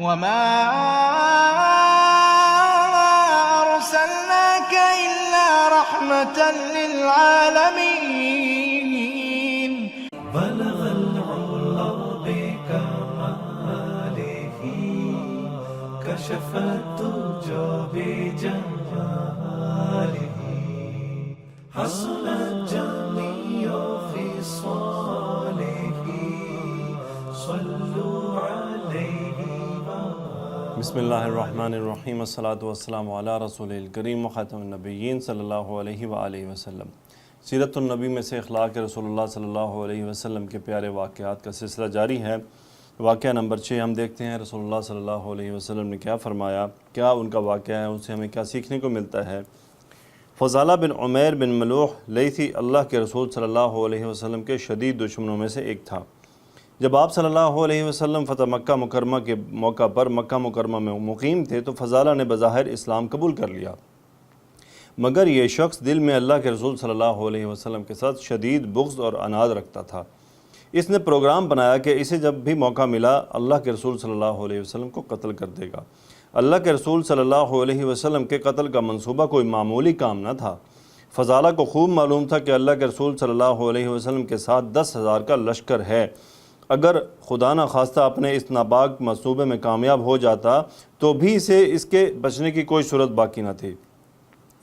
وما أرسلناك إلا رحمة للعالمين بلغ العلا بكماله كشف الدجى بجماله حسن الجميع في صالحه صلوا عليه. بسم اللہ الرحمن الرحیم، الصلاۃ والسلام علی رسول الکریم وخاتم النبیین صلی اللہ علیہ وآلہ وسلم. سیرت النبی میں سے اخلاق رسول اللہ صلی اللہ علیہ وسلم کے پیارے واقعات کا سلسلہ جاری ہے. واقعہ نمبر 6 ہم دیکھتے ہیں رسول اللہ صلی اللہ علیہ وسلم نے کیا فرمایا، کیا ان کا واقعہ ہے، ان سے ہمیں کیا سیکھنے کو ملتا ہے. فضالہ بن عمیر بن ملوح لیثی اللہ کے رسول صلی اللہ علیہ وسلم کے شدید دشمنوں میں سے ایک تھا. جب آپ صلی اللہ علیہ وسلم فتح مکہ مکرمہ کے موقع پر مکہ مکرمہ میں مقیم تھے تو فضالہ نے بظاہر اسلام قبول کر لیا، مگر یہ شخص دل میں اللہ کے رسول صلی اللہ علیہ وسلم کے ساتھ شدید بغض اور عناد رکھتا تھا. اس نے پروگرام بنایا کہ اسے جب بھی موقع ملا اللہ کے رسول صلی اللہ علیہ وسلم کو قتل کر دے گا. اللہ کے رسول صلی اللہ علیہ وسلم کے قتل کا منصوبہ کوئی معمولی کام نہ تھا. فضالہ کو خوب معلوم تھا کہ اللہ کے رسول صلی اللہ علیہ وسلم کے ساتھ 10,000 کا لشکر ہے. اگر خدا نہ خواستہ اپنے اس ناپاک منصوبے میں کامیاب ہو جاتا تو بھی اسے اس کے بچنے کی کوئی صورت باقی نہ تھی.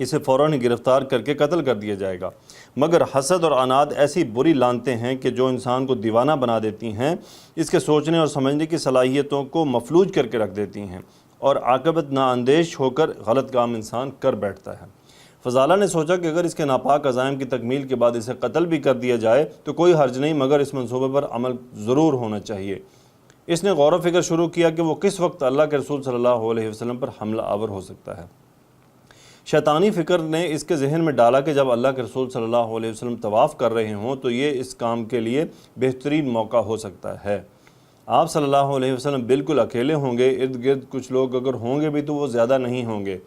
اسے فوراً ہی گرفتار کر کے قتل کر دیا جائے گا. مگر حسد اور عناد ایسی بری لانتیں ہیں کہ جو انسان کو دیوانہ بنا دیتی ہیں، اس کے سوچنے اور سمجھنے کی صلاحیتوں کو مفلوج کر کے رکھ دیتی ہیں اور عاقبت نااندیش ہو کر غلط کام انسان کر بیٹھتا ہے. فضالہ نے سوچا کہ اگر اس کے ناپاک عزائم کی تکمیل کے بعد اسے قتل بھی کر دیا جائے تو کوئی حرج نہیں، مگر اس منصوبے پر عمل ضرور ہونا چاہیے. اس نے غور و فکر شروع کیا کہ وہ کس وقت اللہ کے رسول صلی اللہ علیہ وسلم پر حملہ آور ہو سکتا ہے. شیطانی فکر نے اس کے ذہن میں ڈالا کہ جب اللہ کے رسول صلی اللہ علیہ وسلم طواف کر رہے ہوں تو یہ اس کام کے لیے بہترین موقع ہو سکتا ہے. آپ صلی اللہ علیہ وسلم بالکل اکیلے ہوں گے، ارد گرد کچھ لوگ اگر ہوں گے بھی تو وہ زیادہ نہیں ہوں گے.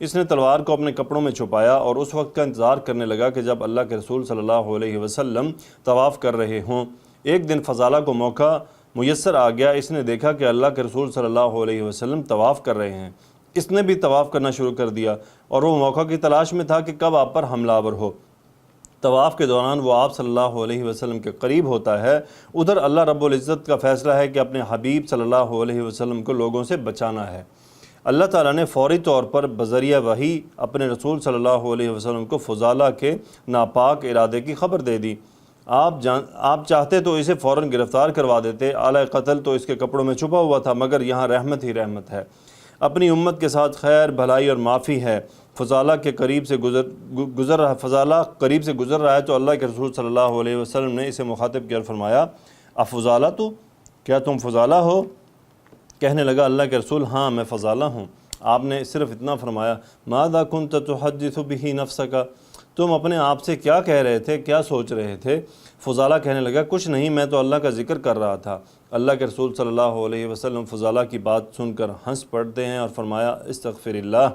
اس نے تلوار کو اپنے کپڑوں میں چھپایا اور اس وقت کا انتظار کرنے لگا کہ جب اللہ کے رسول صلی اللہ علیہ وسلم طواف کر رہے ہوں. ایک دن فضالہ کو موقع میسر آ گیا. اس نے دیکھا کہ اللہ کے رسول صلی اللہ علیہ وسلم طواف کر رہے ہیں. اس نے بھی طواف کرنا شروع کر دیا اور وہ موقع کی تلاش میں تھا کہ کب آپ پر حملہ آور ہو. طواف کے دوران وہ آپ صلی اللہ علیہ وسلم کے قریب ہوتا ہے. ادھر اللہ رب العزت کا فیصلہ ہے کہ اپنے حبیب صلی اللہ علیہ وسلم کو لوگوں سے بچانا ہے. اللہ تعالیٰ نے فوری طور پر بذریعہ وحی اپنے رسول صلی اللہ علیہ وسلم کو فضالہ کے ناپاک ارادے کی خبر دے دی. آپ چاہتے تو اسے فوراً گرفتار کروا دیتے. اعلی قتل تو اس کے کپڑوں میں چھپا ہوا تھا، مگر یہاں رحمت ہی رحمت ہے. اپنی امت کے ساتھ خیر بھلائی اور معافی ہے. فضالہ قریب سے گزر رہا ہے تو اللہ کے رسول صلی اللہ علیہ وسلم نے اسے مخاطب کیا اور فرمایا، افضالہ تو، کیا تم فضالہ ہو؟ کہنے لگا اللہ کے رسول، ہاں میں فضالہ ہوں. آپ نے صرف اتنا فرمایا، ماذا كنت تحدث به نفسك، تم اپنے آپ سے کیا کہہ رہے تھے، کیا سوچ رہے تھے؟ فضالہ کہنے لگا، کچھ نہیں، میں تو اللہ کا ذکر کر رہا تھا. اللہ کے رسول صلی اللہ علیہ وسلم فضالہ کی بات سن کر ہنس پڑتے ہیں اور فرمایا، استغفر اللہ،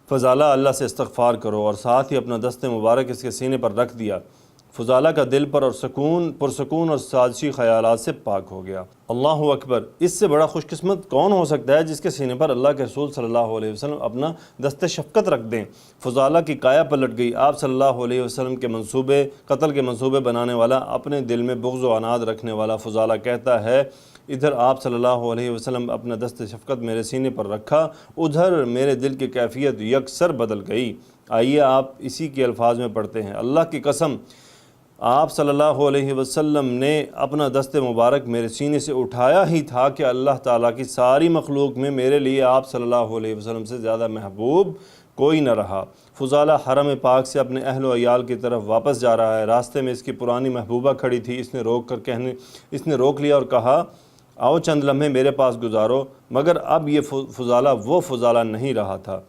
فضالہ اللہ سے استغفار کرو، اور ساتھ ہی اپنا دست مبارک اس کے سینے پر رکھ دیا. فضالہ کا دل پرسکون اور سازشی خیالات سے پاک ہو گیا. اللہ اکبر! اس سے بڑا خوش قسمت کون ہو سکتا ہے جس کے سینے پر اللہ کے رسول صلی اللہ علیہ وسلم اپنا دست شفقت رکھ دیں. فضالہ کی کایا پلٹ گئی. آپ صلی اللہ علیہ وسلم کے قتل کے منصوبے بنانے والا، اپنے دل میں بغض و عناد رکھنے والا فضالہ کہتا ہے، ادھر آپ صلی اللہ علیہ وسلم اپنا دست شفقت میرے سینے پر رکھا، ادھر میرے دل کی کیفیت یکسر بدل گئی. آئیے آپ اسی کے الفاظ میں پڑھتے ہیں، اللہ کی قسم، آپ صلی اللہ علیہ وسلم نے اپنا دست مبارک میرے سینے سے اٹھایا ہی تھا کہ اللہ تعالیٰ کی ساری مخلوق میں میرے لیے آپ صلی اللہ علیہ وسلم سے زیادہ محبوب کوئی نہ رہا. فضالہ حرم پاک سے اپنے اہل و عیال کی طرف واپس جا رہا ہے. راستے میں اس کی پرانی محبوبہ کھڑی تھی. اس نے روک لیا اور کہا، آؤ چند لمحے میرے پاس گزارو. مگر اب یہ فضالہ وہ فضالہ نہیں رہا تھا.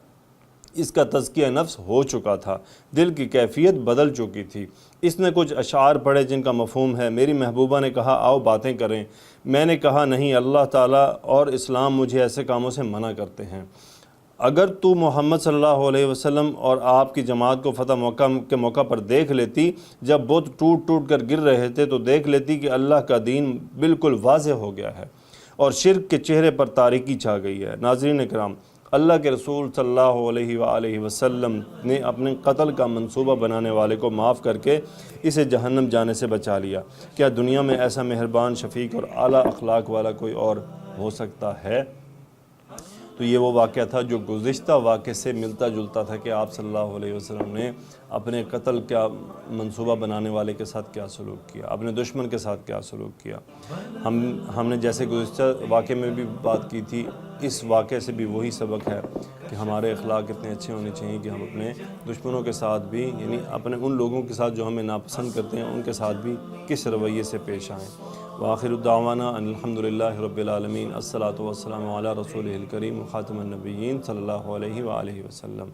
اس کا تزکیہ نفس ہو چکا تھا، دل کی کیفیت بدل چکی تھی. اس نے کچھ اشعار پڑھے جن کا مفہوم ہے، میری محبوبہ نے کہا آؤ باتیں کریں. میں نے کہا نہیں، اللہ تعالیٰ اور اسلام مجھے ایسے کاموں سے منع کرتے ہیں. اگر تو محمد صلی اللہ علیہ وسلم اور آپ کی جماعت کو فتح کے موقع پر دیکھ لیتی جب بت ٹوٹ کر گر رہے تھے تو دیکھ لیتی کہ اللہ کا دین بالکل واضح ہو گیا ہے اور شرک کے چہرے پر تاریکی چھا گئی ہے۔ ناظرین کرام، اللہ کے رسول صلی اللہ علیہ وآلہ وسلم نے اپنے قتل کا منصوبہ بنانے والے کو معاف کر کے اسے جہنم جانے سے بچا لیا۔ کیا دنیا میں ایسا مہربان، شفیق اور اعلیٰ اخلاق والا کوئی اور ہو سکتا ہے؟ تو یہ وہ واقعہ تھا جو گزشتہ واقعے سے ملتا جلتا تھا کہ آپ صلی اللہ علیہ وسلم نے اپنے قتل کا منصوبہ بنانے والے کے ساتھ کیا سلوک کیا، اپنے دشمن کے ساتھ کیا سلوک کیا۔ ہم نے جیسے گزشتہ واقعے میں بھی بات کی تھی، اس واقعے سے بھی وہی سبق ہے کہ ہمارے اخلاق اتنے اچھے ہونے چاہیے کہ ہم اپنے دشمنوں کے ساتھ بھی، یعنی اپنے ان لوگوں کے ساتھ جو ہمیں ناپسند کرتے ہیں، ان کے ساتھ بھی کس رویے سے پیش آئیں۔ وآخر الدعوانا ان الحمدللہ رب العالمین، الصلاۃ والسلام علی رسولہ الکریم خاتم النبیین صلی اللہ علیہ وآلہ وسلم۔